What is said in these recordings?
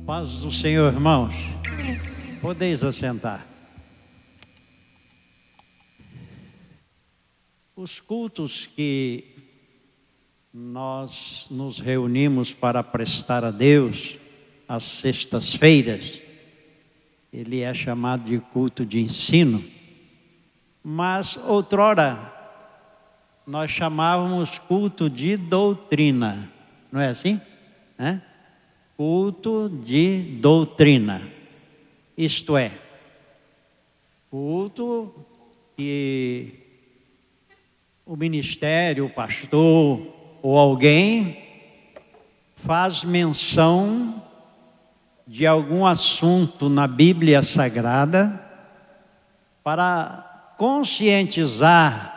Paz do Senhor, irmãos. Podeis assentar. Os cultos que nós nos reunimos para prestar a Deus às sextas-feiras, ele é chamado de culto de ensino, mas outrora nós chamávamos culto de doutrina, não é assim? Culto de doutrina, isto é, culto que o ministério, o pastor ou alguém faz menção de algum assunto na Bíblia Sagrada para conscientizar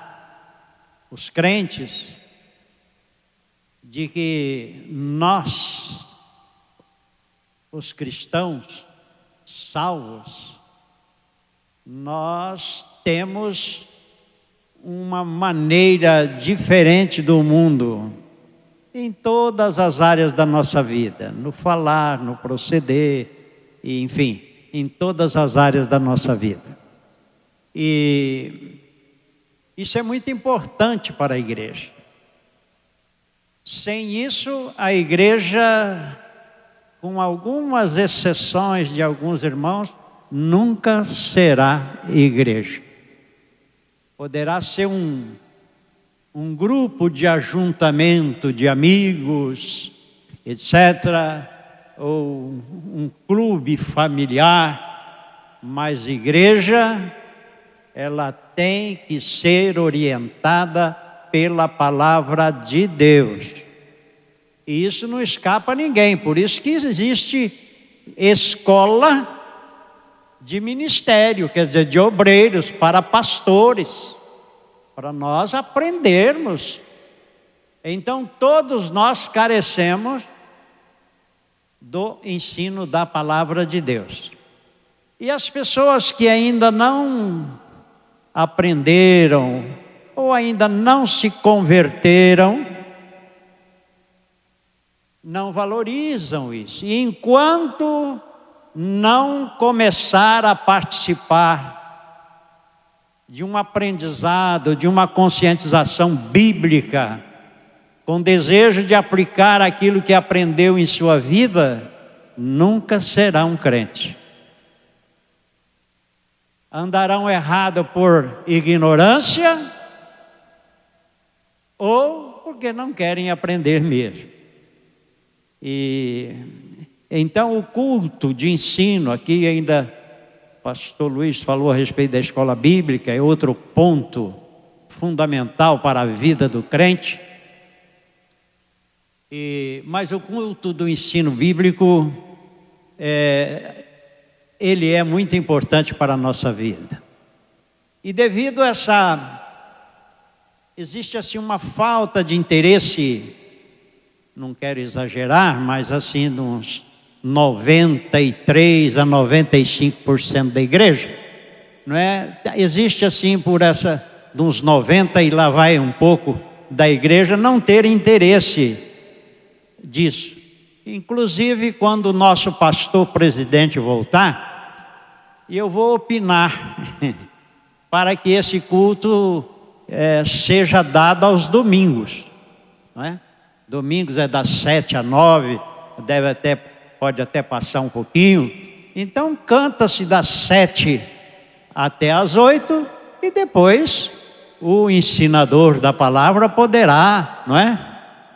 os crentes de que nós, os cristãos salvos, nós temos uma maneira diferente do mundo em todas as áreas da nossa vida, no falar, no proceder, e, enfim, em todas as áreas da nossa vida. E isso é muito importante para a igreja. Sem isso, a igreja, com algumas exceções de alguns irmãos, nunca será igreja. Poderá ser um grupo de ajuntamento de amigos, etc., ou um clube familiar, mas igreja, ela tem que ser orientada pela palavra de Deus. E isso não escapa a ninguém, por isso que existe escola de ministério, quer dizer, de obreiros, para pastores, para nós aprendermos. Então, todos nós carecemos do ensino da palavra de Deus. E as pessoas que ainda não aprenderam, ou ainda não se converteram, não valorizam isso. E enquanto não começar a participar de um aprendizado, de uma conscientização bíblica, com desejo de aplicar aquilo que aprendeu em sua vida, nunca será um crente. Andarão errado por ignorância ou porque não querem aprender mesmo. E então o culto de ensino, aqui ainda o pastor Luiz falou a respeito da escola bíblica, é outro ponto fundamental para a vida do crente. Mas o culto do ensino bíblico, ele é muito importante para a nossa vida. E devido a existe assim uma falta de interesse, não quero exagerar, mas assim uns 93 a 95% da igreja, não é? Existe assim por de uns 90 e lá vai um pouco da igreja não ter interesse disso. Inclusive quando o nosso pastor presidente voltar, eu vou opinar para que esse culto seja dado aos domingos, não é? Domingos é das 7 às 9, pode até passar um pouquinho. Então canta-se das 7 até às 8 e depois o ensinador da palavra poderá, não é?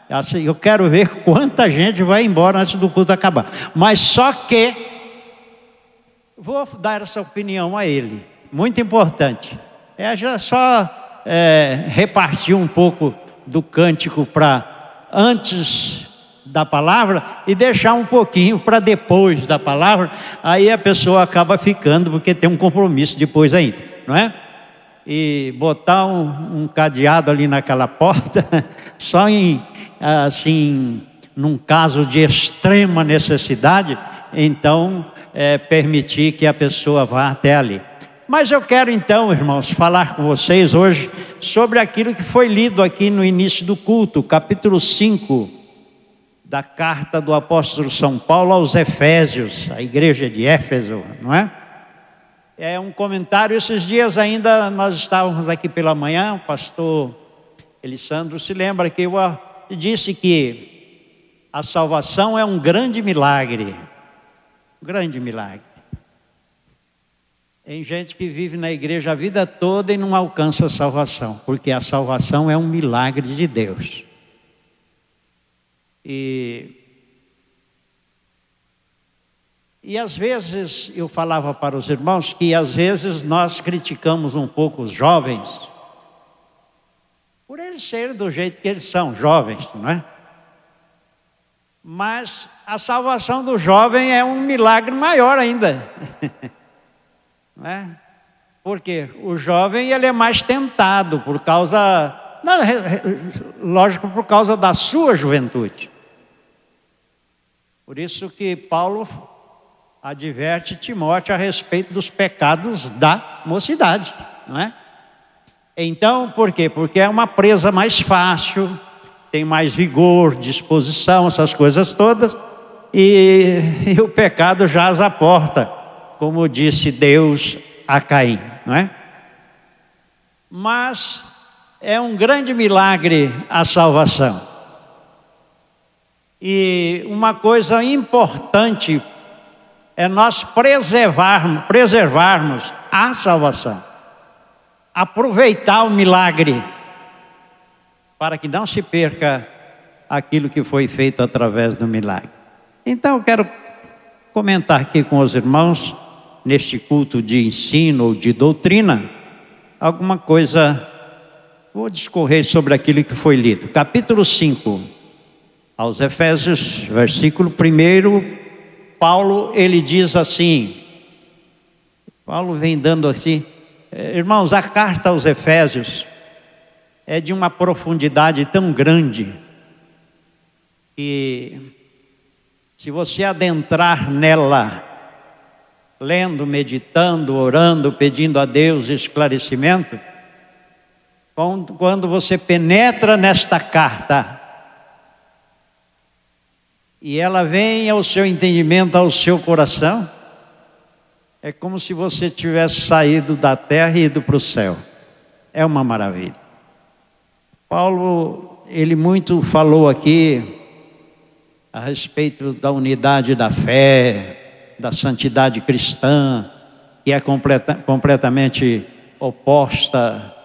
Assim, eu quero ver quanta gente vai embora antes do culto acabar. Mas só que vou dar essa opinião a ele, muito importante. Já só repartir um pouco do cântico para antes da palavra e deixar um pouquinho para depois da palavra, aí a pessoa acaba ficando, porque tem um compromisso depois ainda, não é? E botar um cadeado ali naquela porta, só assim, num caso de extrema necessidade, então permitir que a pessoa vá até ali. Mas eu quero então, irmãos, falar com vocês hoje sobre aquilo que foi lido aqui no início do culto, capítulo 5 da carta do apóstolo São Paulo aos Efésios, a igreja de Éfeso, não é? É um comentário. Esses dias ainda nós estávamos aqui pela manhã, o pastor Elisandro se lembra que eu disse que a salvação é um grande milagre. Um grande milagre. Tem gente que vive na igreja a vida toda e não alcança a salvação, porque a salvação é um milagre de Deus. E às vezes eu falava para os irmãos que às vezes nós criticamos um pouco os jovens, por eles serem do jeito que eles são, jovens, não é? Mas a salvação do jovem é um milagre maior ainda. Não é? Porque o jovem ele é mais tentado por causa, não, lógico, por causa da sua juventude. Por isso que Paulo adverte Timóteo a respeito dos pecados da mocidade, não é? Então, por quê? Porque é uma presa mais fácil, tem mais vigor, disposição, essas coisas todas, e o pecado jaz à porta, como disse Deus a Caim, não é? Mas é um grande milagre a salvação. E uma coisa importante é nós preservarmos a salvação. Aproveitar o milagre, para que não se perca aquilo que foi feito através do milagre. Então eu quero comentar aqui com os irmãos, neste culto de ensino ou de doutrina, alguma coisa, vou discorrer sobre aquilo que foi lido. Capítulo 5, aos Efésios, versículo 1, Paulo, ele diz assim, Paulo vem dando assim, irmãos, a carta aos Efésios é de uma profundidade tão grande, que se você adentrar nela, lendo, meditando, orando, pedindo a Deus esclarecimento, quando você penetra nesta carta, e ela vem ao seu entendimento, ao seu coração, é como se você tivesse saído da terra e ido para o céu. É uma maravilha. Paulo, ele muito falou aqui a respeito da unidade da fé, da santidade cristã, que é completamente oposta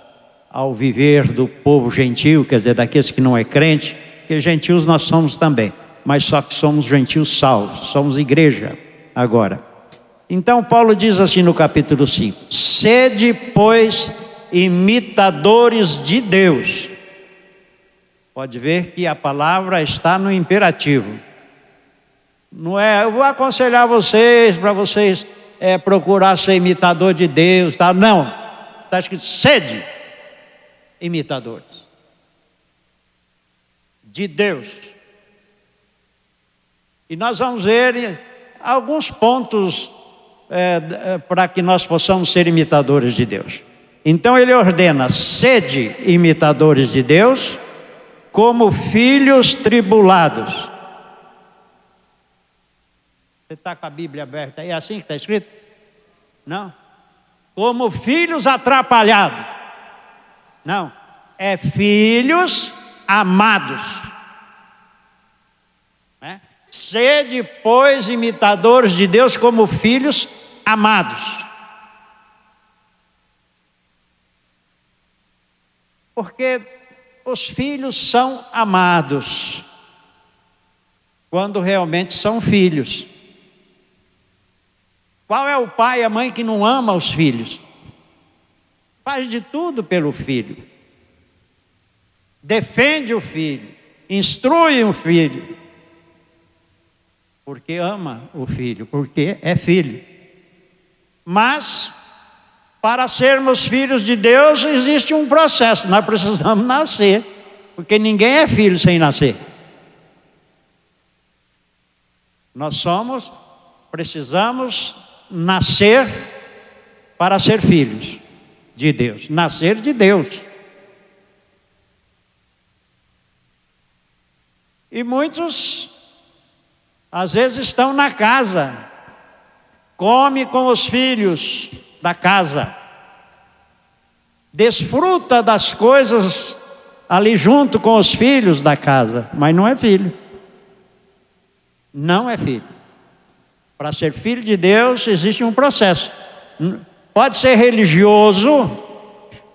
ao viver do povo gentil, quer dizer, daqueles que não é crente, porque gentios nós somos também, mas só que somos gentios salvos, somos igreja agora. Então Paulo diz assim no capítulo 5, sede, pois, imitadores de Deus. Pode ver que a palavra está no imperativo. Não é, eu vou aconselhar vocês, para vocês procurar ser imitador de Deus, tá? Não, está escrito sede imitadores de Deus. E nós vamos ver alguns pontos para que nós possamos ser imitadores de Deus. Então ele ordena, sede imitadores de Deus, como filhos tribulados. Você está com a Bíblia aberta aí? É assim que está escrito? Não. Como filhos atrapalhados. Não. É filhos amados. Sede, pois, imitadores de Deus como filhos amados. Porque os filhos são amados quando realmente são filhos. Qual é o pai e a mãe que não ama os filhos? Faz de tudo pelo filho. Defende o filho, instrui o filho. Porque ama o filho, porque é filho. Mas, para sermos filhos de Deus, existe um processo, nós precisamos nascer, porque ninguém é filho sem nascer. Nós precisamos nascer para ser filhos de Deus, nascer de Deus. E muitos Às vezes estão na casa, come com os filhos da casa, desfruta das coisas ali junto com os filhos da casa, mas não é filho. Não é filho. Para ser filho de Deus existe um processo. Pode ser religioso,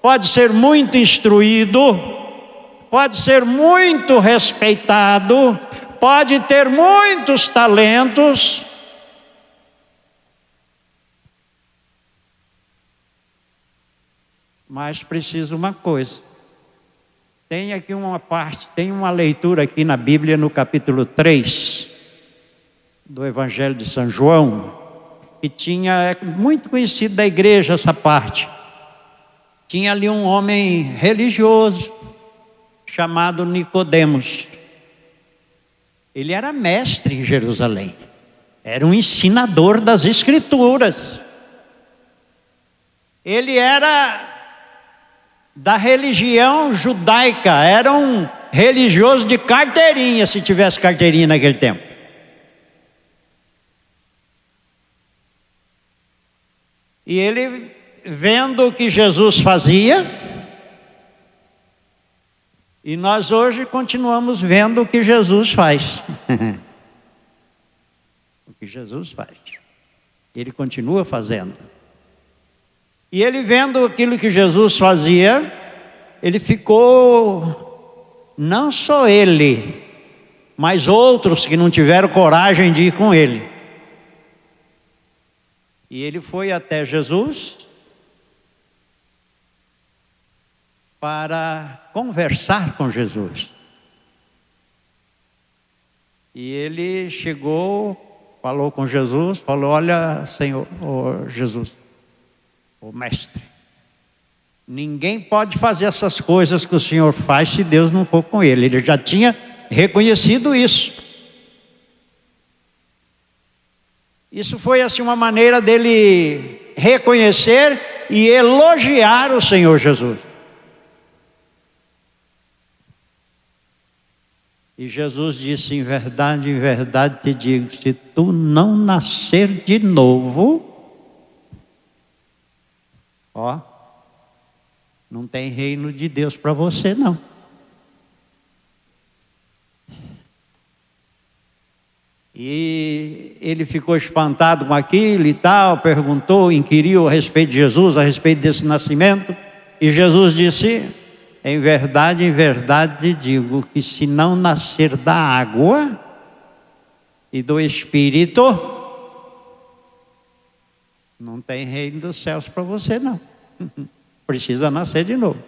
pode ser muito instruído, pode ser muito respeitado, pode ter muitos talentos, mas precisa uma coisa. Tem aqui uma parte, tem uma leitura aqui na Bíblia, no capítulo 3 do Evangelho de São João, que é muito conhecido da igreja essa parte. Tinha ali um homem religioso chamado Nicodemos. Ele era mestre em Jerusalém, era um ensinador das Escrituras. Ele era da religião judaica, era um religioso de carteirinha, se tivesse carteirinha naquele tempo. E ele, vendo o que Jesus fazia, e nós hoje continuamos vendo o que Jesus faz. O que Jesus faz. Ele continua fazendo. E ele, vendo aquilo que Jesus fazia, ele ficou, não só ele, mas outros que não tiveram coragem de ir com ele. E ele foi até Jesus para conversar com Jesus. E ele chegou, falou com Jesus, falou: olha, Senhor, Jesus, mestre, ninguém pode fazer essas coisas que o Senhor faz se Deus não for com ele. Ele já tinha reconhecido isso. Isso foi assim uma maneira dele reconhecer e elogiar o Senhor Jesus. E Jesus disse: em verdade te digo, se tu não nascer de novo, não tem reino de Deus para você não. E ele ficou espantado com aquilo e tal, perguntou, inquiriu a respeito de Jesus, a respeito desse nascimento. E Jesus disse: em verdade te digo que se não nascer da água e do Espírito, não tem reino dos céus para você não. Precisa nascer de novo.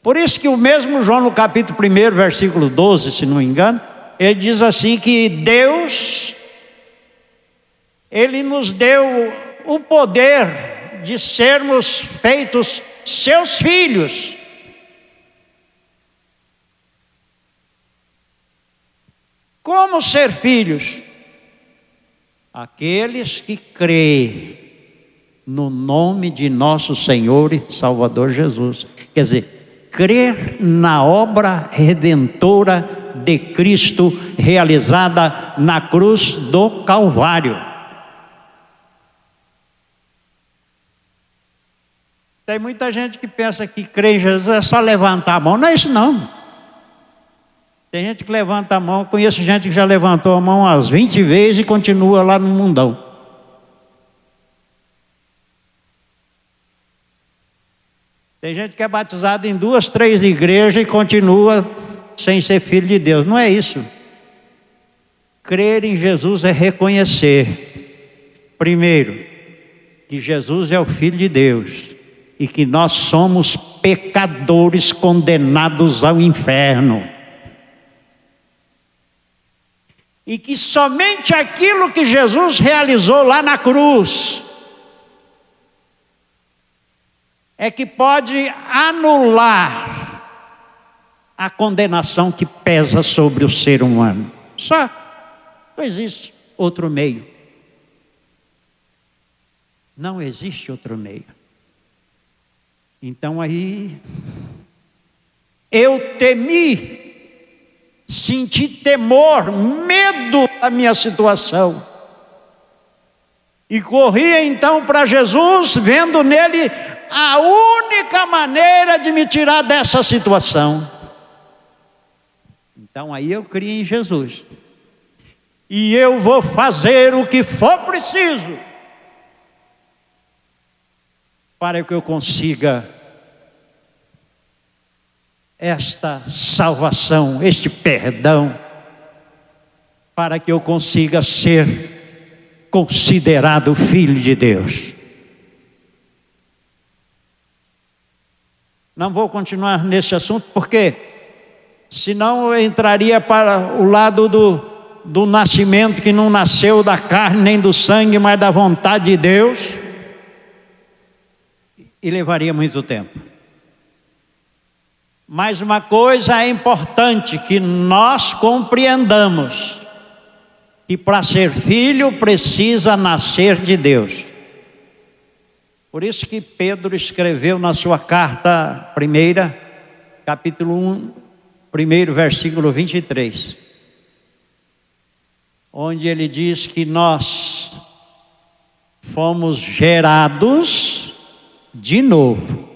Por isso que o mesmo João, no capítulo 1, versículo 12, se não me engano, ele diz assim que Deus, Ele nos deu o poder de sermos feitos seus filhos. Como ser filhos? Aqueles que creem no nome de nosso Senhor e Salvador Jesus. Quer dizer, crer na obra redentora de Cristo realizada na cruz do Calvário. Tem muita gente que pensa que crer em Jesus é só levantar a mão. Não é isso não. Tem gente que levanta a mão, conheço gente que já levantou a mão umas 20 vezes e continua lá no mundão. Tem gente que é batizado em 2, 3 igrejas e continua sem ser filho de Deus. Não é isso. Crer em Jesus é reconhecer, primeiro, que Jesus é o Filho de Deus e que nós somos pecadores condenados ao inferno. E que somente aquilo que Jesus realizou lá na cruz é que pode anular a condenação que pesa sobre o ser humano. Só. Não existe outro meio. Não existe outro meio. Então aí, eu temi, senti temor, medo esquecido da minha situação. E corria então para Jesus, vendo nele a única maneira de me tirar dessa situação. Então aí eu criei em Jesus. E eu vou fazer o que for preciso para que eu consiga esta salvação, este perdão, para que eu consiga ser considerado filho de Deus. Não vou continuar nesse assunto, porque senão eu entraria para o lado do nascimento, que não nasceu da carne nem do sangue, mas da vontade de Deus, e levaria muito tempo. Mas uma coisa é importante que nós compreendamos: que para ser filho precisa nascer de Deus. Por isso que Pedro escreveu na sua carta primeira, capítulo 1, primeiro versículo 23, onde ele diz que nós fomos gerados de novo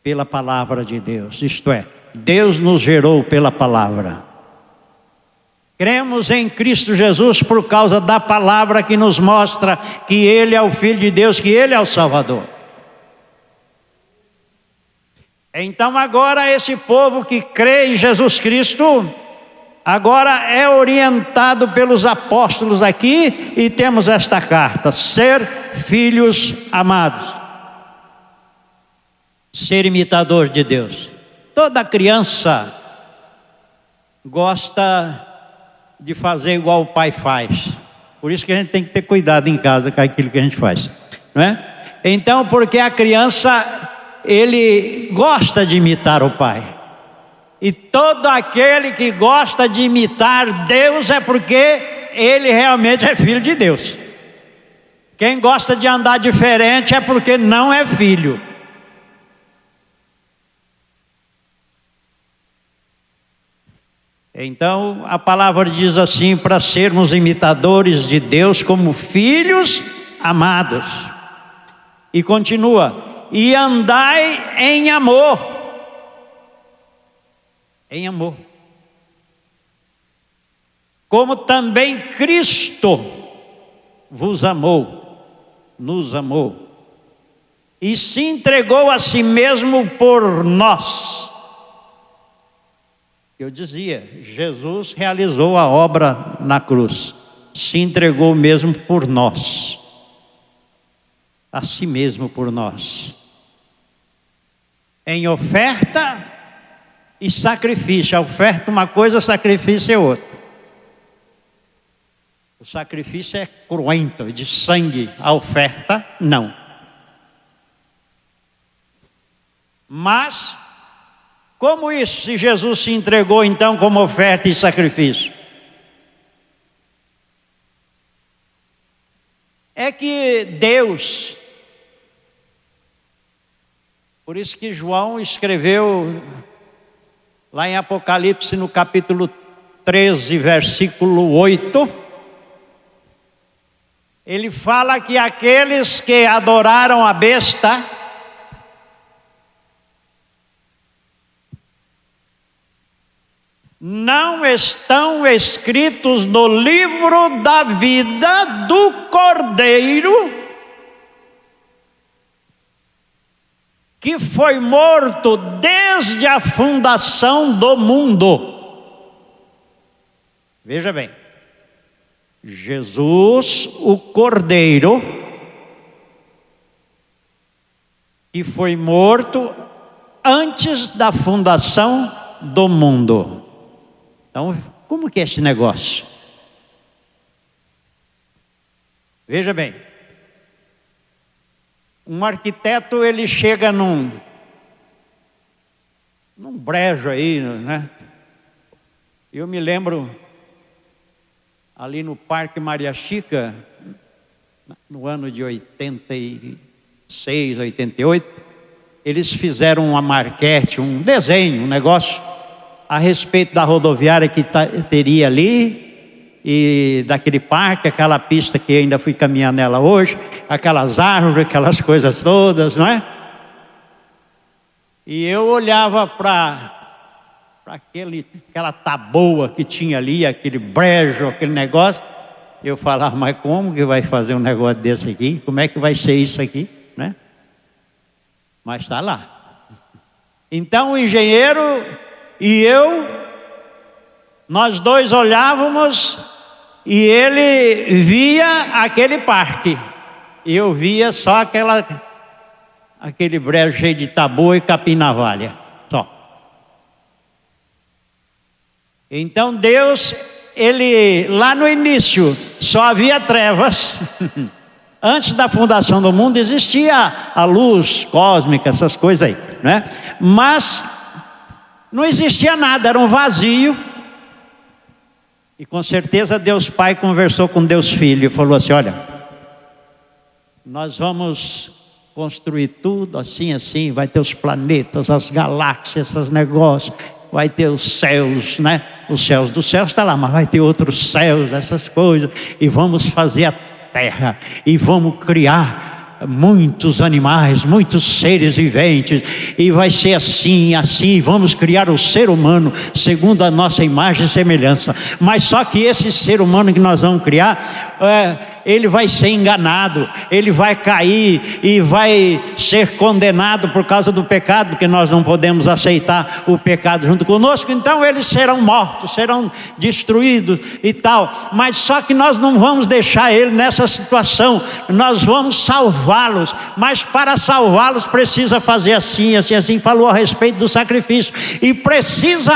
pela palavra de Deus. Isto é, Deus nos gerou pela palavra. Cremos em Cristo Jesus por causa da palavra que nos mostra que Ele é o Filho de Deus, que Ele é o Salvador. Então agora esse povo que crê em Jesus Cristo, agora é orientado pelos apóstolos aqui, e temos esta carta: ser filhos amados, ser imitador de Deus. Toda criança gosta de fazer igual o pai faz. Por isso que a gente tem que ter cuidado em casa com aquilo que a gente faz, não é? Então, porque a criança, ele gosta de imitar o pai. E todo aquele que gosta de imitar Deus é porque ele realmente é filho de Deus. Quem gosta de andar diferente é porque não é filho. Então a palavra diz assim, para sermos imitadores de Deus como filhos amados. E continua: e andai em amor. Em amor. Como também Cristo vos amou, nos amou, e se entregou a si mesmo por nós. Eu dizia, Jesus realizou a obra na cruz, se entregou mesmo por nós, a si mesmo por nós, em oferta e sacrifício. A oferta é uma coisa, o sacrifício é outra. O sacrifício é cruento, de sangue. A oferta, não. Mas, como isso, se Jesus se entregou então como oferta e sacrifício? É que Deus, por isso que João escreveu lá em Apocalipse, no capítulo 13, versículo 8, ele fala que aqueles que adoraram a besta não estão escritos no livro da vida do Cordeiro, que foi morto desde a fundação do mundo. Veja bem, Jesus, o Cordeiro, que foi morto antes da fundação do mundo. Então, como que é esse negócio? Veja bem, um arquiteto, ele chega num brejo aí, né? Eu me lembro, ali no Parque Maria Chica, no ano de 86, 88, eles fizeram uma maquete, um desenho, um negócio a respeito da rodoviária que teria ali, e daquele parque, aquela pista que ainda fui caminhar nela hoje, aquelas árvores, aquelas coisas todas, não é? E eu olhava para aquela taboa que tinha ali, aquele brejo, aquele negócio. Eu falava, mas como que vai fazer um negócio desse aqui? Como é que vai ser isso aqui, né? Mas está lá. Então o engenheiro e eu, nós dois olhávamos e ele via aquele parque. E eu via só aquele brejo cheio de taboa e capim-navalha, só. Então Deus, Ele, lá no início, só havia trevas. Antes da fundação do mundo existia a luz cósmica, essas coisas aí, né? Mas não existia nada, era um vazio. E com certeza Deus Pai conversou com Deus Filho e falou assim, olha, nós vamos construir tudo assim, assim, vai ter os planetas, as galáxias, esses negócios, vai ter os céus, né? Os céus dos céus está lá, mas vai ter outros céus, essas coisas, e vamos fazer a terra, e vamos criar muitos animais, muitos seres viventes, e vai ser assim, assim, vamos criar o ser humano segundo a nossa imagem e semelhança. Mas só que esse ser humano que nós vamos criar, ele vai ser enganado, ele vai cair e vai ser condenado por causa do pecado, porque nós não podemos aceitar o pecado junto conosco. Então eles serão mortos, serão destruídos e tal. Mas só que nós não vamos deixar ele nessa situação, nós vamos salvá-los. Mas para salvá-los precisa fazer assim, assim, assim. Falou a respeito do sacrifício, e precisa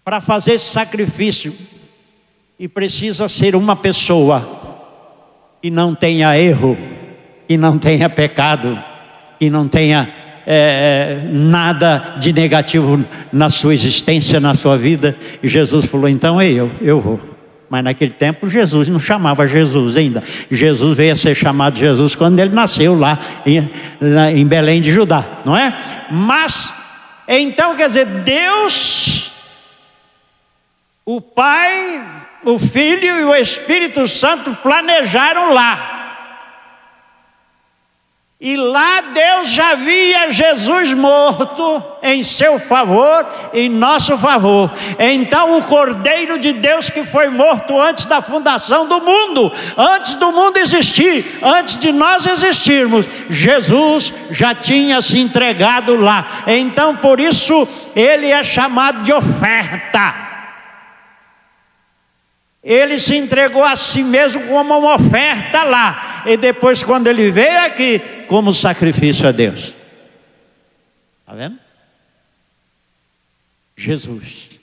para fazer esse sacrifício. E precisa ser uma pessoa que não tenha erro, que não tenha pecado, que não tenha nada de negativo na sua existência, na sua vida. E Jesus falou, então eu vou. Mas naquele tempo Jesus não chamava Jesus ainda. Jesus veio a ser chamado Jesus quando ele nasceu lá em Belém de Judá, não é? Mas, então quer dizer, Deus, o Pai, o Filho e o Espírito Santo planejaram lá. E lá Deus já via Jesus morto em seu favor, em nosso favor. Então o Cordeiro de Deus que foi morto antes da fundação do mundo, antes do mundo existir, antes de nós existirmos, Jesus já tinha se entregado lá. Então por isso ele é chamado de oferta. Ele se entregou a si mesmo como uma oferta lá. E depois quando ele veio aqui, como sacrifício a Deus. Está vendo? Jesus.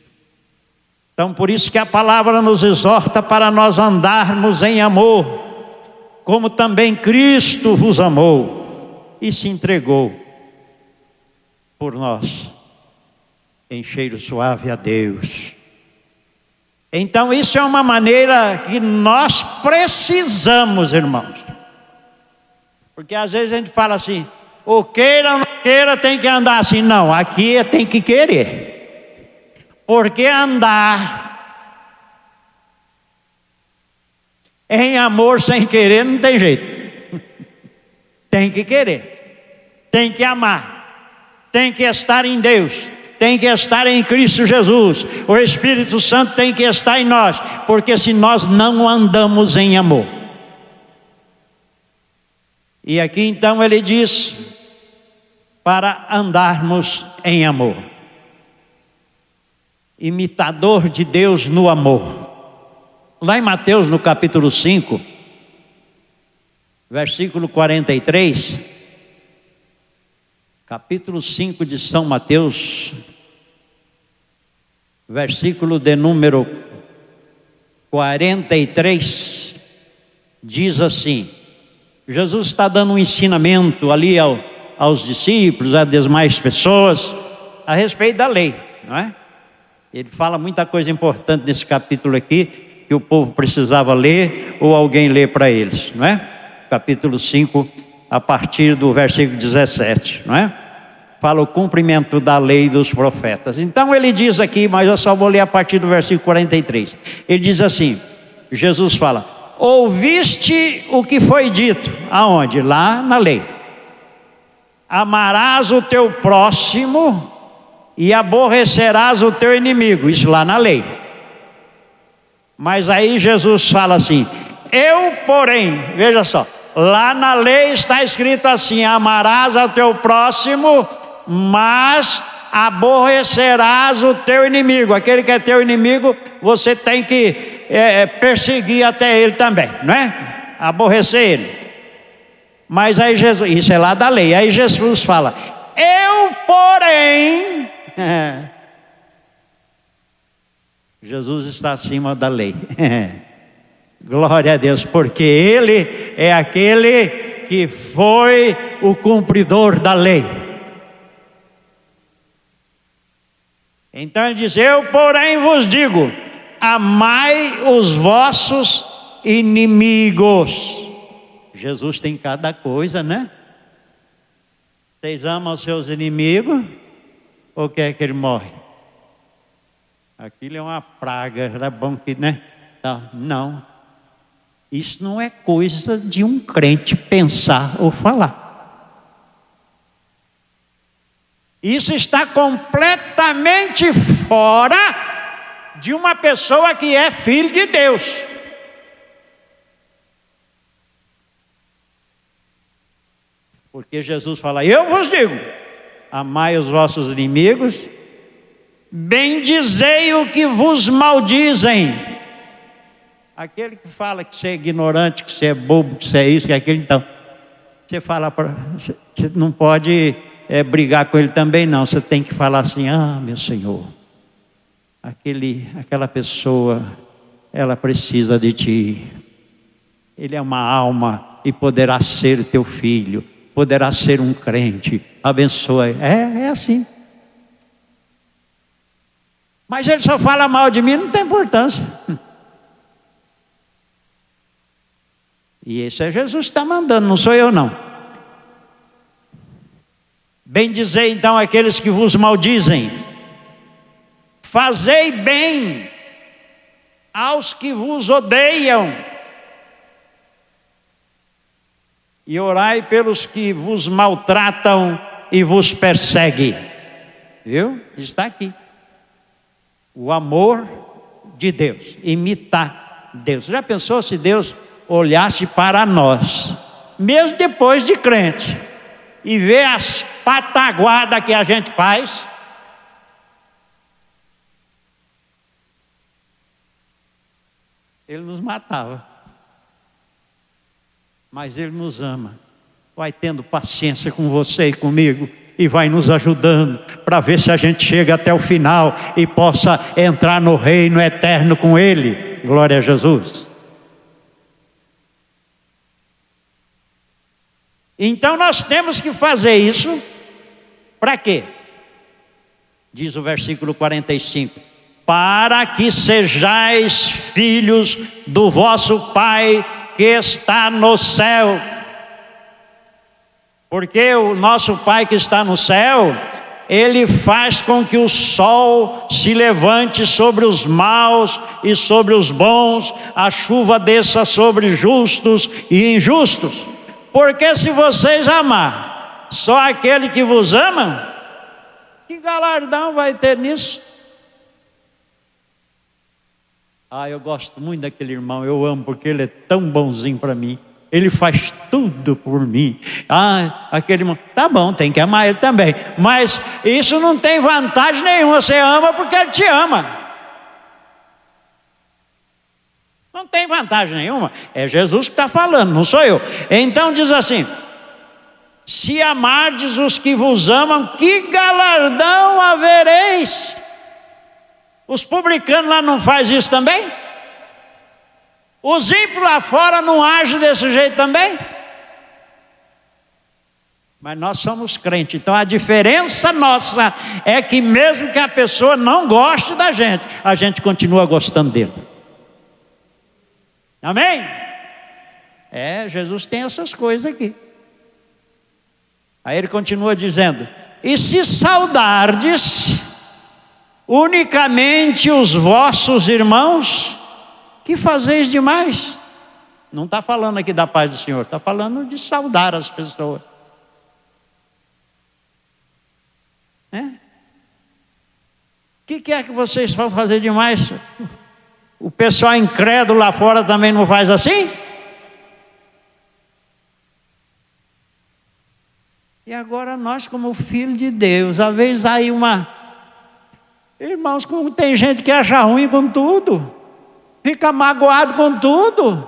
Então por isso que a palavra nos exorta para nós andarmos em amor, como também Cristo vos amou e se entregou por nós, em cheiro suave a Deus. Então isso é uma maneira que nós precisamos, irmãos. Porque às vezes a gente fala assim, ou queira ou não queira, tem que andar assim. Não, aqui tem que querer. Porque andar em amor sem querer não tem jeito. Tem que querer, tem que amar, tem que estar em Deus, tem que estar em Cristo Jesus. O Espírito Santo tem que estar em nós, porque se nós não andamos em amor. E aqui então ele diz, para andarmos em amor. Imitador de Deus no amor. Lá em Mateus no capítulo 5, versículo 43, capítulo 5 de São Mateus, versículo de número 43, diz assim, Jesus está dando um ensinamento ali aos discípulos, às demais pessoas, a respeito da lei, não é? Ele fala muita coisa importante nesse capítulo aqui, que o povo precisava ler, ou alguém ler para eles, não é? Capítulo 5, a partir do versículo 17, não é? fala o cumprimento da lei e dos profetas. Então ele diz aqui, mas eu só vou ler a partir do versículo 43. Ele diz assim, Jesus fala: ouviste o que foi dito, aonde? Lá na lei. Amarás o teu próximo e aborrecerás o teu inimigo, isso lá na lei. Mas aí Jesus fala assim: eu porém, veja só, lá na lei está escrito assim: amarás ao teu próximo, mas aborrecerás o teu inimigo. Aquele que é teu inimigo, você tem que perseguir até ele também, não é? Aborrecer ele. Mas aí Jesus, isso é lá da lei, aí Jesus fala: eu porém, Jesus está acima da lei. Glória a Deus, porque Ele é aquele que foi o cumpridor da lei. Então ele diz: eu porém vos digo, amai os vossos inimigos. Jesus tem cada coisa, né? Vocês amam os seus inimigos ou quer que ele morre? Aquilo é uma praga, era bom que, né? Não. Isso não é coisa de um crente pensar ou falar. Isso está completamente fora de uma pessoa que é filho de Deus. Porque Jesus fala: eu vos digo, amai os vossos inimigos, bendizei o que vos maldizem. Aquele que fala que você é ignorante, que você é bobo, que você é isso, que é aquilo, então você fala você não pode brigar com ele também não. Você tem que falar assim: ah, meu Senhor, aquela pessoa, ela precisa de ti. Ele é uma alma e poderá ser teu filho, poderá ser um crente. Abençoa. É assim. Mas ele só fala mal de mim, não tem importância. E esse é Jesus que está mandando, não sou eu não. Bendizei então aqueles que vos maldizem, fazei bem aos que vos odeiam, e orai pelos que vos maltratam e vos perseguem. Viu? Está aqui. O amor de Deus, imitar Deus. Já pensou se Deus olhasse para nós, mesmo depois de crente, e ver as pataguadas que a gente faz? Ele nos matava. Mas Ele nos ama. Vai tendo paciência com você e comigo, e vai nos ajudando para ver se a gente chega até o final e possa entrar no reino eterno com Ele. Glória a Jesus. Então nós temos que fazer isso. Para quê? Diz o versículo 45: para que sejais filhos do vosso Pai que está no céu. Porque o nosso Pai que está no céu, Ele faz com que o sol se levante sobre os maus e sobre os bons, a chuva desça sobre justos e injustos. Porque se vocês amar só aquele que vos ama, que galardão vai ter nisso? Eu gosto muito daquele irmão, eu amo porque ele é tão bonzinho para mim. Ele faz tudo por mim. Aquele irmão, tá bom, tem que amar ele também. Mas isso não tem vantagem nenhuma. Você ama porque ele te ama. Não tem vantagem nenhuma. É Jesus que está falando, não sou eu. Então diz assim: se amardes os que vos amam, que galardão havereis? Os publicanos lá não fazem isso também? Os ímpios lá fora não agem desse jeito também? Mas nós somos crentes, então a diferença nossa é que mesmo que a pessoa não goste da gente, a gente continua gostando dele. Amém? Jesus tem essas coisas aqui. Aí ele continua dizendo: E se saudardes unicamente os vossos irmãos, que fazeis demais? Não está falando aqui da paz do Senhor, está falando de saudar as pessoas. O que é que vocês vão fazer demais? O pessoal incrédulo lá fora também não faz assim? E agora nós, como filho de Deus, às vezes aí irmãos, como tem gente que acha ruim com tudo, fica magoado com tudo.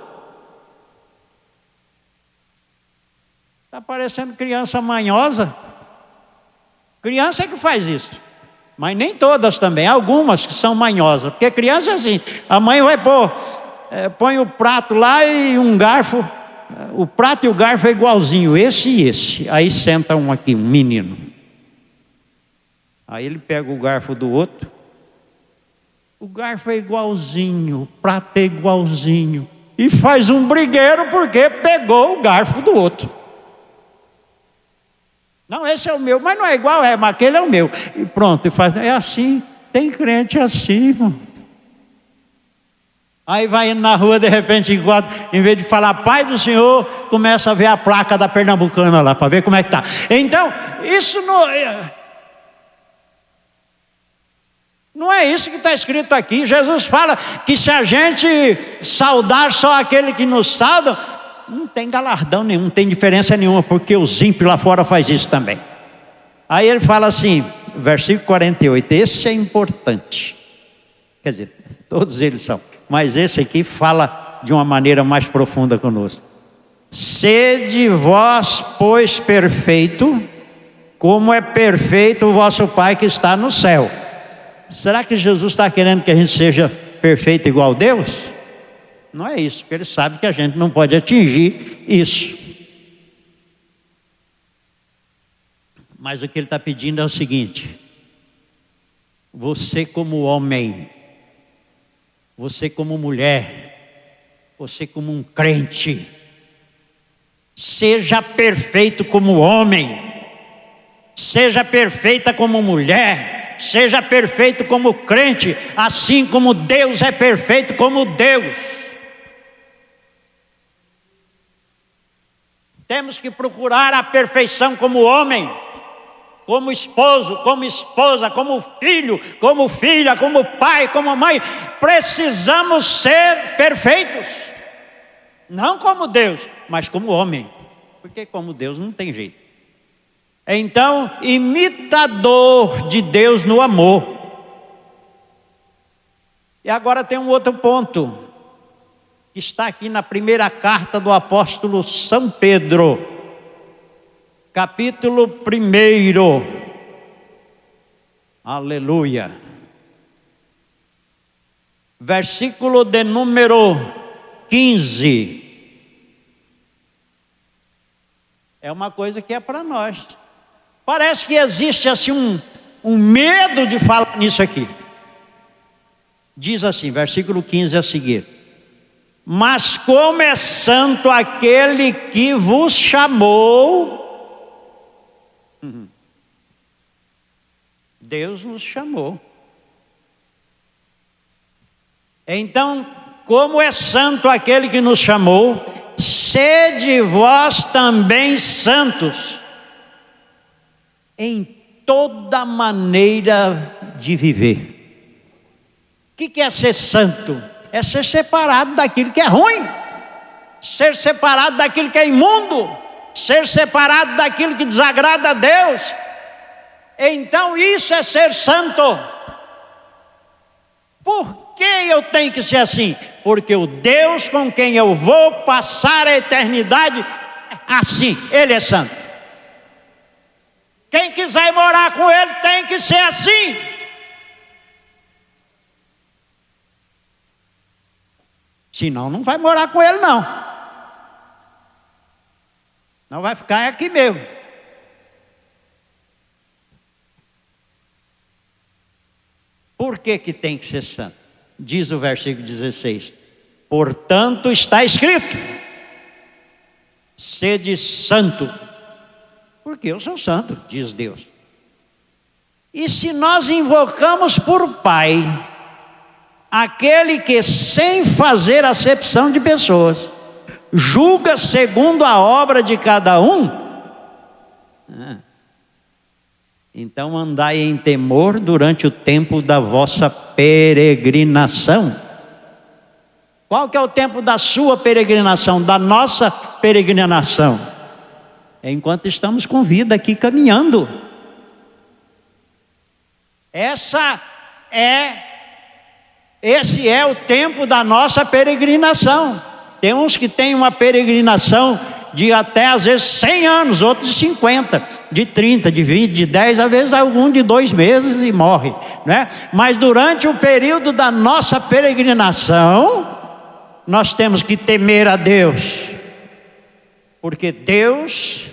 Está parecendo criança manhosa. Criança é que faz isso. Mas nem todas também, algumas que são manhosas. Porque criança é assim, a mãe vai põe o prato lá e um garfo. O prato e o garfo é igualzinho, esse e esse. Aí senta um aqui, um menino. Aí ele pega o garfo do outro. O garfo é igualzinho, o prato é igualzinho. E faz um brigueiro porque pegou o garfo do outro. Não, esse é o meu, mas não é igual, mas aquele é o meu. E pronto, e faz, é assim, tem crente assim, irmão. Aí vai indo na rua, de repente, em vez de falar paz do Senhor, começa a ver a placa da Pernambucana lá, para ver como é que está. Então, isso não é isso que está escrito aqui. Jesus fala que se a gente saudar só aquele que nos sauda, não tem galardão nenhum, não tem diferença nenhuma, porque os ímpios lá fora faz isso também. Aí ele fala assim, versículo 48, esse é importante. Quer dizer, todos eles são, mas esse aqui fala de uma maneira mais profunda conosco. Sede vós, pois, perfeito, como é perfeito o vosso Pai que está no céu. Será que Jesus está querendo que a gente seja perfeito igual a Deus? Não é isso, porque ele sabe que a gente não pode atingir isso. Mas o que ele está pedindo é o seguinte: você como homem, você como mulher, você como um crente, seja perfeito como homem, seja perfeita como mulher, seja perfeito como crente, assim como Deus é perfeito como Deus. Temos que procurar a perfeição como homem, como esposo, como esposa, como filho, como filha, como pai, como mãe. Precisamos ser perfeitos. Não como Deus, mas como homem. Porque como Deus não tem jeito. Então, imitador de Deus no amor. E agora tem um outro ponto, que está aqui na primeira carta do apóstolo São Pedro, capítulo 1. Aleluia. Versículo de número 15. É uma coisa que é para nós. Parece que existe assim um medo de falar nisso aqui. Diz assim, versículo 15 a seguir: mas como é santo aquele que vos chamou. Deus nos chamou. Então, como é santo aquele que nos chamou, sede vós também santos em toda maneira de viver. O que é ser santo? É ser separado daquilo que é ruim, ser separado daquilo que é imundo, ser separado daquilo que desagrada a Deus. Então isso é ser santo. Por que eu tenho que ser assim? Porque o Deus com quem eu vou passar a eternidade, assim, Ele é santo. Quem quiser morar com Ele tem que ser assim. Senão não vai morar com Ele não. Não vai ficar aqui mesmo. Por que tem que ser santo? Diz o versículo 16: portanto está escrito, sede santo, porque eu sou santo, diz Deus. E se nós invocamos por Pai, aquele que, sem fazer acepção de pessoas, julga segundo a obra de cada um, então andai em temor durante o tempo da vossa peregrinação. Qual que é o tempo da sua peregrinação, da nossa peregrinação? É enquanto estamos com vida aqui caminhando. Esse é o tempo da nossa peregrinação. Tem uns que têm uma peregrinação de até às vezes 100 anos, outros de 50, de 30, de 20, de 10, às vezes algum de 2 meses e morre, né? Mas durante o período da nossa peregrinação, nós temos que temer a Deus, porque Deus,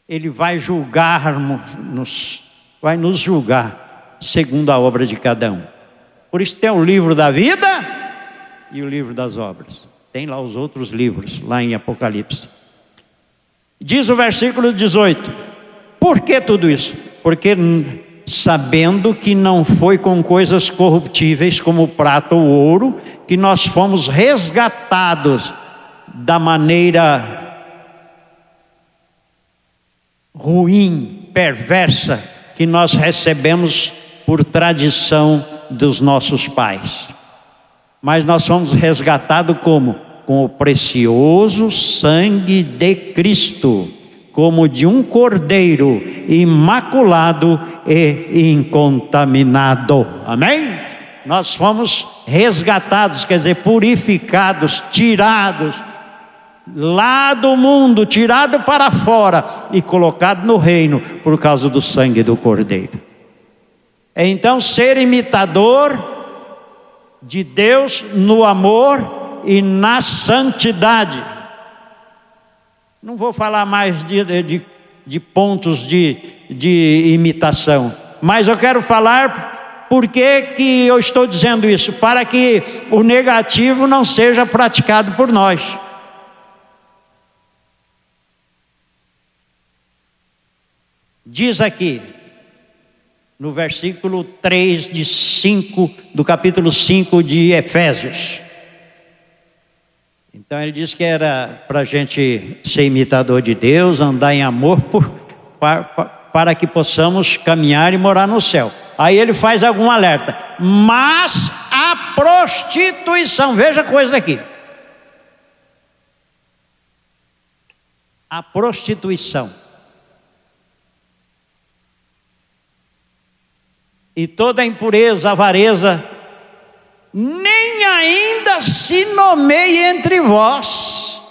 Ele vai vai nos julgar segundo a obra de cada um. Por isso tem o livro da vida e o livro das obras. Tem lá os outros livros, lá em Apocalipse. Diz o versículo 18: por que tudo isso? Porque sabendo que não foi com coisas corruptíveis como prata ou ouro que nós fomos resgatados da maneira ruim, perversa, que nós recebemos por tradição dos nossos pais. Mas nós fomos resgatados como? Com o precioso sangue de Cristo, como de um cordeiro imaculado e incontaminado. Amém? Nós fomos resgatados, quer dizer, purificados, tirados lá do mundo, tirado para fora e colocado no reino por causa do sangue do cordeiro. Então, ser imitador de Deus no amor e na santidade. Não vou falar mais de pontos de imitação, mas eu quero falar por que eu estou dizendo isso, para que o negativo não seja praticado por nós. Diz aqui, no versículo 3 do capítulo 5 de Efésios. Então ele diz que era para a gente ser imitador de Deus, andar em amor, para que possamos caminhar e morar no céu. Aí ele faz algum alerta. Mas a prostituição, veja a coisa aqui. A prostituição e toda a impureza, avareza, nem ainda se nomeie entre vós.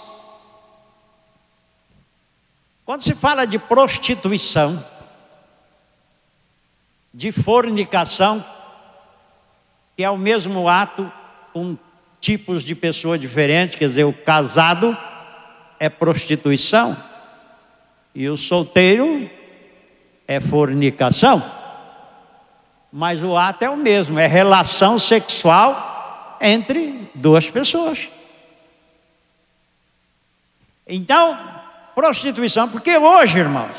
Quando se fala de prostituição, de fornicação, que é o mesmo ato com tipos de pessoas diferentes, quer dizer, o casado é prostituição e o solteiro é fornicação. Mas o ato é o mesmo, é relação sexual entre duas pessoas. Então, prostituição, porque hoje, irmãos,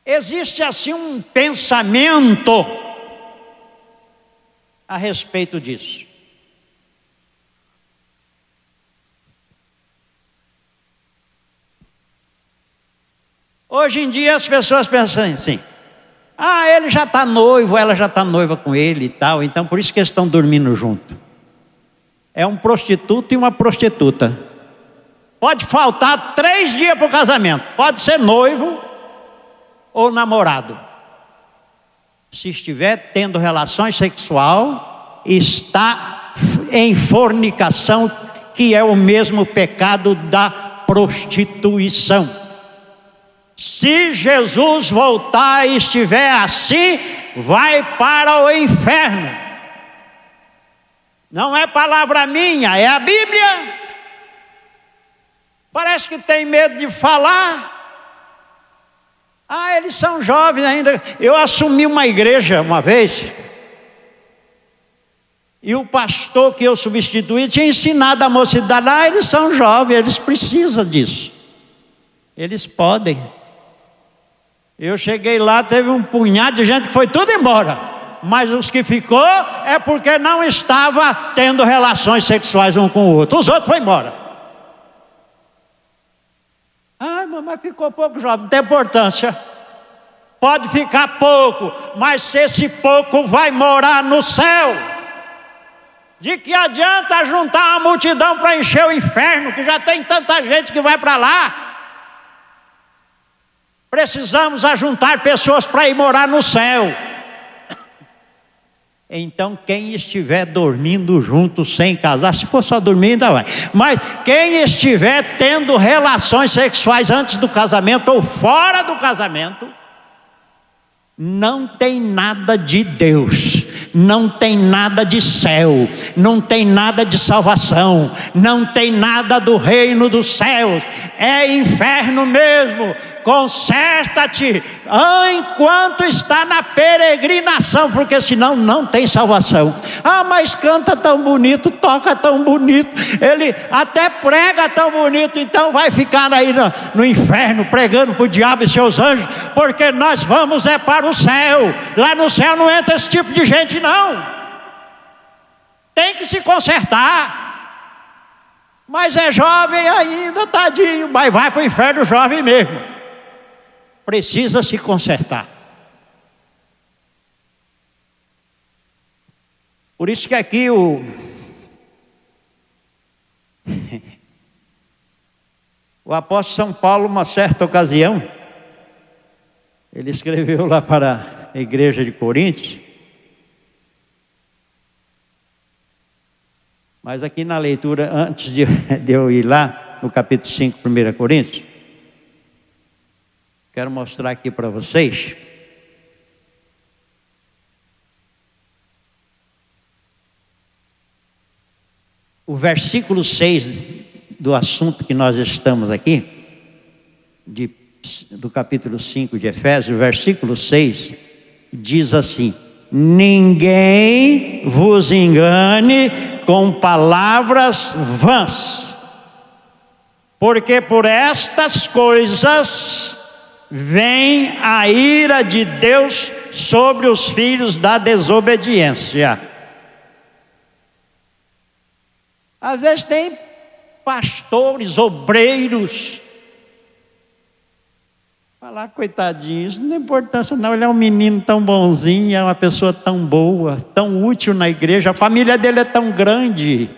existe assim um pensamento a respeito disso. Hoje em dia as pessoas pensam assim: ele já está noivo, ela já está noiva com ele e tal, então por isso que eles estão dormindo junto. É um prostituto e uma prostituta. Pode faltar 3 dias para o casamento, pode ser noivo ou namorado. Se estiver tendo relações sexual, está em fornicação, que é o mesmo pecado da prostituição. Se Jesus voltar e estiver assim, vai para o inferno. Não é palavra minha, é a Bíblia. Parece que tem medo de falar. Eles são jovens ainda. Eu assumi uma igreja uma vez, e o pastor que eu substituí tinha ensinado a mocidade: eles são jovens, eles precisam disso. Eles podem. Eu cheguei lá, teve um punhado de gente que foi tudo embora. Mas os que ficou é porque não estava tendo relações sexuais um com o outro. Os outros foram embora. Ah, mas ficou pouco jovem, não tem importância. Pode ficar pouco, mas se esse pouco vai morar no céu, de que adianta juntar uma multidão para encher o inferno, que já tem tanta gente que vai para lá? Precisamos ajuntar pessoas para ir morar no céu. Então quem estiver dormindo junto sem casar, se for só dormir ainda vai, mas quem estiver tendo relações sexuais antes do casamento ou fora do casamento, não tem nada de Deus, não tem nada de céu, não tem nada de salvação, não tem nada do reino dos céus, é inferno mesmo. Conserta-te enquanto está na peregrinação, porque senão não tem salvação. Ah, mas canta tão bonito, toca tão bonito, ele até prega tão bonito, então vai ficar aí no inferno pregando para o diabo e seus anjos, porque nós vamos para o céu. Lá no céu não entra esse tipo de gente não. Tem que se consertar. Mas é jovem ainda, tadinho, mas vai para o inferno jovem mesmo. Precisa se consertar. Por isso que aqui o apóstolo São Paulo, uma certa ocasião, ele escreveu lá para a igreja de Coríntios, mas aqui na leitura, antes de eu ir lá, no capítulo 5, 1 Coríntios, quero mostrar aqui para vocês. O versículo 6 do assunto que nós estamos aqui, do capítulo 5 de Efésios, versículo 6, diz assim: ninguém vos engane com palavras vãs, porque por estas coisas vem a ira de Deus sobre os filhos da desobediência. Às vezes tem pastores, obreiros, falar, coitadinho, isso não tem importância não, ele é um menino tão bonzinho, é uma pessoa tão boa, tão útil na igreja, a família dele é tão grande,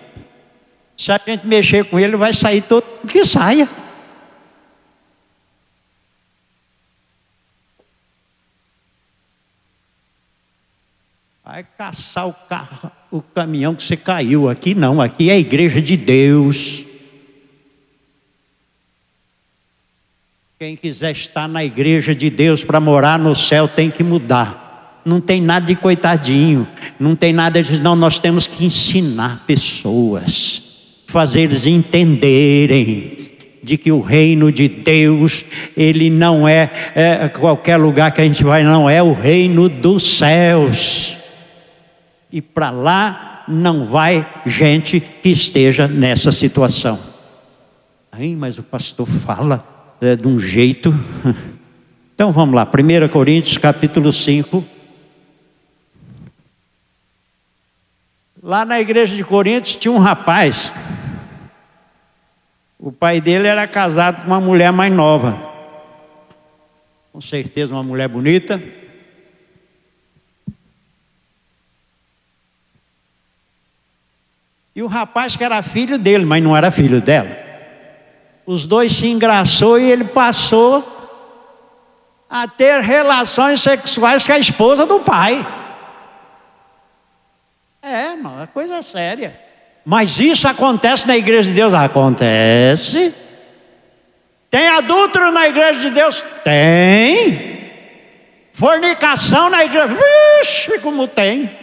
se a gente mexer com ele vai sair todo que saia. Vai caçar o carro, o caminhão que você caiu. Aqui não, aqui é a igreja de Deus. Quem quiser estar na igreja de Deus para morar no céu tem que mudar. Não tem nada de coitadinho, não tem nada de não, nós temos que ensinar pessoas, fazer eles entenderem de que o reino de Deus, ele não é qualquer lugar que a gente vai, não, é o reino dos céus. E para lá não vai gente que esteja nessa situação. Ai, mas o pastor fala de um jeito. Então vamos lá, 1 Coríntios capítulo 5. Lá na igreja de Coríntios tinha um rapaz. O pai dele era casado com uma mulher mais nova. Com certeza uma mulher bonita. E o rapaz que era filho dele, mas não era filho dela. Os dois se engraçou e ele passou a ter relações sexuais com a esposa do pai. É, irmão, é coisa séria. Mas isso acontece na igreja de Deus? Acontece. Tem adúltero na igreja de Deus? Tem. Fornicação na igreja? Vixe, como tem.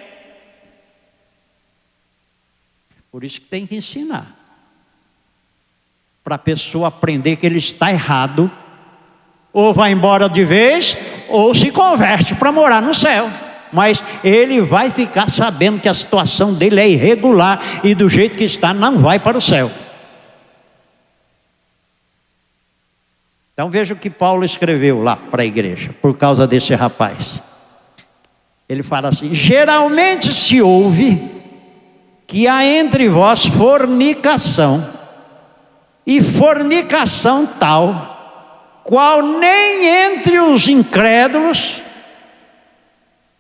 Por isso que tem que ensinar. Para a pessoa aprender que ele está errado, ou vai embora de vez, ou se converte para morar no céu. Mas ele vai ficar sabendo que a situação dele é irregular e do jeito que está não vai para o céu. Então veja o que Paulo escreveu lá para a igreja, por causa desse rapaz. Ele fala assim: geralmente se ouve que há entre vós fornicação, e fornicação tal, qual nem entre os incrédulos,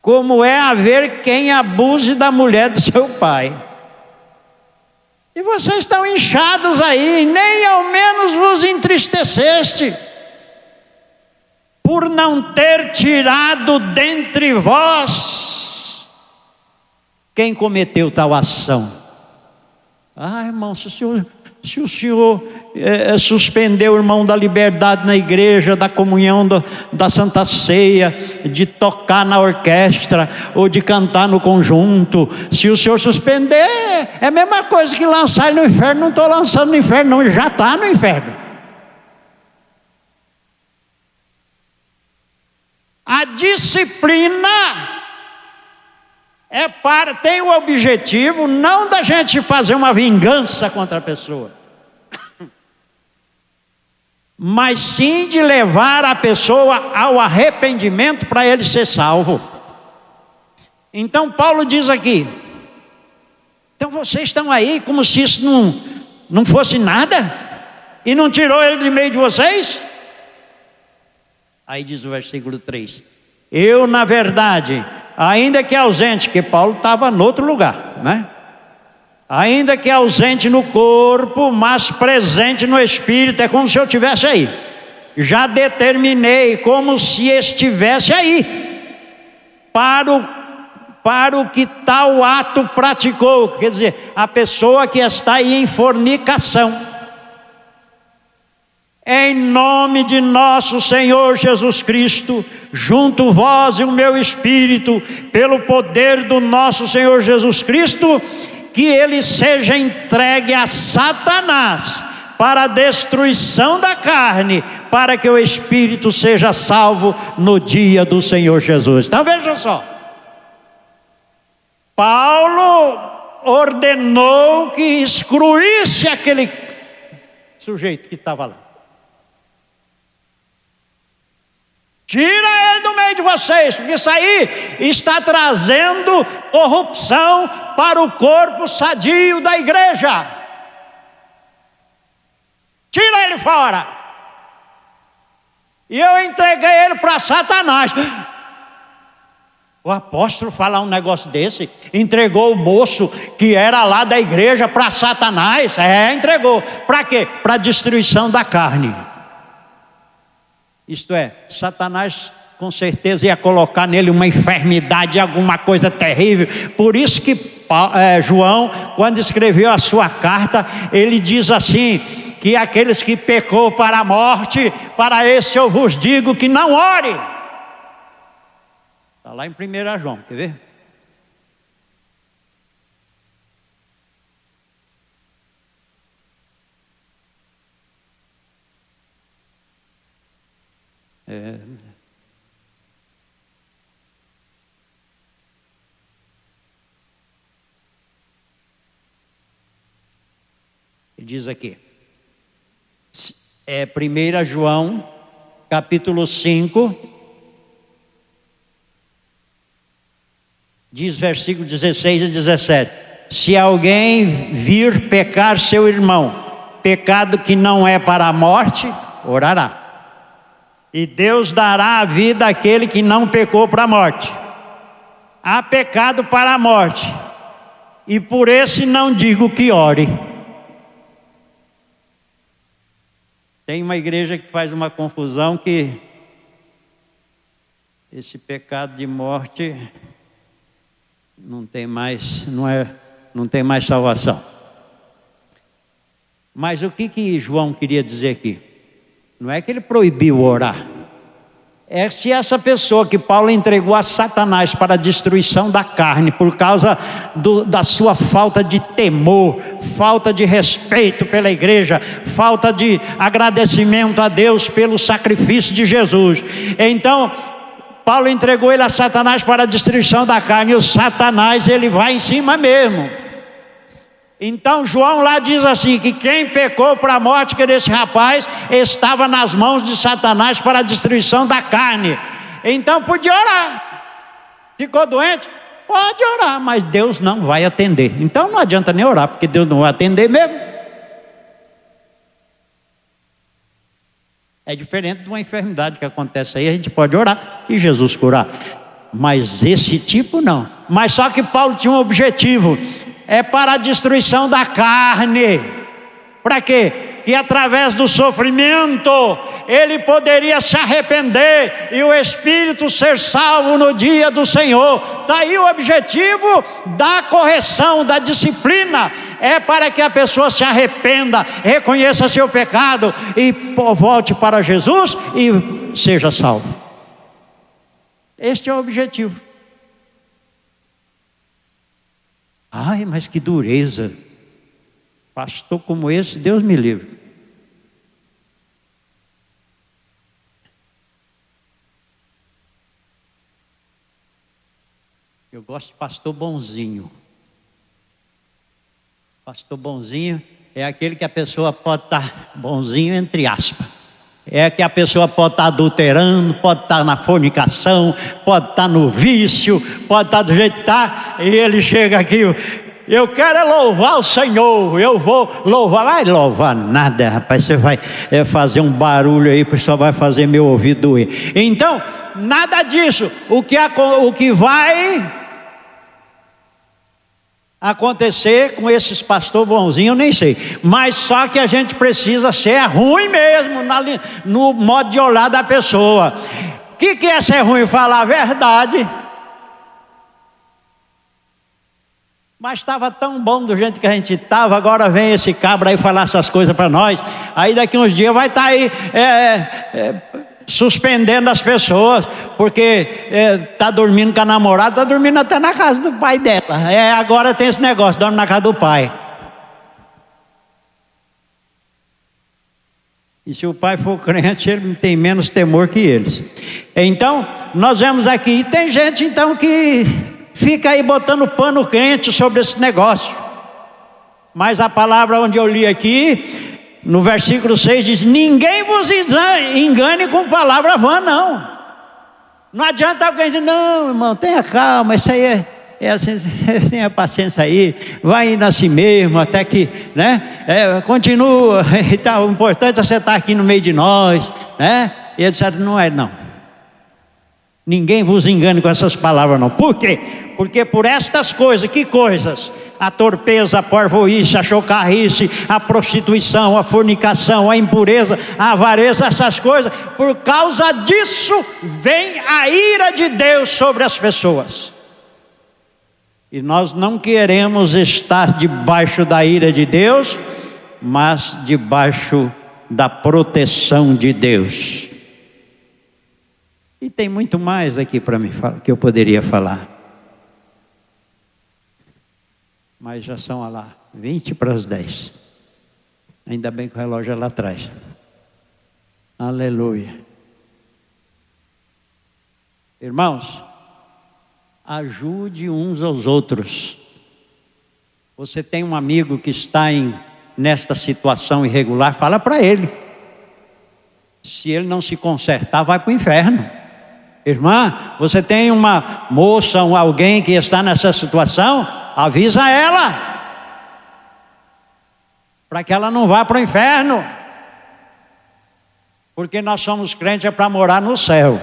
como é haver quem abuse da mulher do seu pai. E vocês estão inchados aí, nem ao menos vos entristeceste, por não ter tirado dentre vós quem cometeu tal ação. Ah, irmão, se o senhor suspendeu o irmão da liberdade na igreja, da comunhão da Santa Ceia, de tocar na orquestra ou de cantar no conjunto, se o senhor suspender, é a mesma coisa que lançar ele no inferno. Não estou lançando no inferno, não, ele já está no inferno. A disciplina tem o objetivo não da gente fazer uma vingança contra a pessoa, mas sim de levar a pessoa ao arrependimento para ele ser salvo. Então Paulo diz aqui: então vocês estão aí como se isso não fosse nada, e não tirou ele de meio de vocês? Aí diz o versículo 3: eu, na verdade, ainda que ausente, que Paulo estava em outro lugar, né? Ainda que ausente no corpo, mas presente no espírito, é como se eu estivesse aí. Já determinei como se estivesse aí, para o que tal ato praticou. Quer dizer, a pessoa que está aí em fornicação. Em nome de nosso Senhor Jesus Cristo, junto vós e o meu espírito, pelo poder do nosso Senhor Jesus Cristo, que ele seja entregue a Satanás para a destruição da carne, para que o espírito seja salvo no dia do Senhor Jesus. Então veja só, Paulo ordenou que excluísse aquele sujeito que estava lá. Tira ele do meio de vocês, porque isso aí está trazendo corrupção para o corpo sadio da igreja. Tira ele fora. E eu entreguei ele para Satanás. O apóstolo falar um negócio desse, entregou o moço que era lá da igreja para Satanás. Entregou. Para quê? Para a destruição da carne. Isto é, Satanás com certeza ia colocar nele uma enfermidade, alguma coisa terrível. Por isso que João, quando escreveu a sua carta, ele diz assim, que aqueles que pecou para a morte, para esse eu vos digo que não ore. Está lá em 1 João, quer ver? Ele diz aqui, 1 João, capítulo 5, diz versículo 16 e 17: se alguém vir pecar seu irmão, pecado que não é para a morte, orará. E Deus dará a vida àquele que não pecou para a morte. Há pecado para a morte, e por esse não digo que ore. Tem uma igreja que faz uma confusão que esse pecado de morte não tem mais, não tem mais salvação. Mas o que João queria dizer aqui? Não é que ele proibiu orar. É se essa pessoa que Paulo entregou a Satanás para a destruição da carne, por causa da sua falta de temor, falta de respeito pela igreja, falta de agradecimento a Deus pelo sacrifício de Jesus. Então, Paulo entregou ele a Satanás para a destruição da carne, e o Satanás ele vai em cima mesmo. Então João lá diz assim, que quem pecou para a morte que desse rapaz estava nas mãos de Satanás para a destruição da carne. Então podia orar. Ficou doente? Pode orar, mas Deus não vai atender. Então não adianta nem orar, porque Deus não vai atender mesmo. É diferente de uma enfermidade que acontece aí, a gente pode orar e Jesus curar. Mas esse tipo não. Mas só que Paulo tinha um objetivo, é para a destruição da carne. Para quê? Que através do sofrimento ele poderia se arrepender e o espírito ser salvo no dia do Senhor. Daí o objetivo da correção, da disciplina, é para que a pessoa se arrependa, reconheça seu pecado e volte para Jesus e seja salvo. Este é o objetivo. Ai, mas que dureza. Pastor como esse, Deus me livre. Eu gosto de pastor bonzinho. Pastor bonzinho é aquele que a pessoa pode estar bonzinho entre aspas. É que a pessoa pode estar adulterando, pode estar na fornicação, pode estar no vício, pode estar do jeito que está, e ele chega aqui, eu quero é louvar o Senhor, eu vou louvar. Vai louvar nada, rapaz, você vai fazer um barulho aí, o pessoal vai fazer meu ouvido doer. Então, nada disso. O que vai acontecer com esses pastores bonzinhos, eu nem sei. Mas só que a gente precisa ser ruim mesmo no modo de olhar da pessoa. O que é ser ruim? Falar a verdade. Mas estava tão bom do jeito que a gente estava, agora vem esse cabra aí falar essas coisas para nós. Aí daqui uns dias vai estar aí suspendendo as pessoas, porque está dormindo com a namorada, está dormindo até na casa do pai dela. Agora tem esse negócio, dorme na casa do pai. E se o pai for crente, ele tem menos temor que eles. Então, nós vemos aqui, tem gente então que fica aí botando pano crente sobre esse negócio. Mas a palavra onde eu li aqui, no versículo 6 diz, ninguém vos engane com palavra vã, não. Não adianta alguém dizer, não, irmão, tenha calma, isso aí é assim, tenha paciência aí, vai indo assim mesmo, até que, né, continua, e tá, o importante é você estar aqui no meio de nós, né, e ele disse, não é não. Ninguém vos engane com essas palavras não. Por quê? Porque por estas coisas, que coisas? A torpeza, a parvoíce, a chocarrice, a prostituição, a fornicação, a impureza, a avareza, essas coisas, por causa disso vem a ira de Deus sobre as pessoas. E nós não queremos estar debaixo da ira de Deus, mas debaixo da proteção de Deus. E tem muito mais aqui para mim que eu poderia falar. Mas já são lá 20 para as 10. Ainda bem que o relógio é lá atrás. Aleluia. Irmãos, ajude uns aos outros. Você tem um amigo que está nesta situação irregular, fala para ele. Se ele não se consertar, vai para o inferno. Irmã, você tem uma moça, alguém que está nessa situação, avisa ela, para que ela não vá para o inferno, porque nós somos crentes é para morar no céu.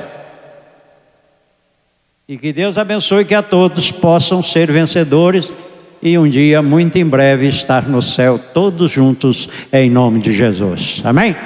E que Deus abençoe, que a todos possam ser vencedores e um dia, muito em breve, estar no céu todos juntos, em nome de Jesus. Amém?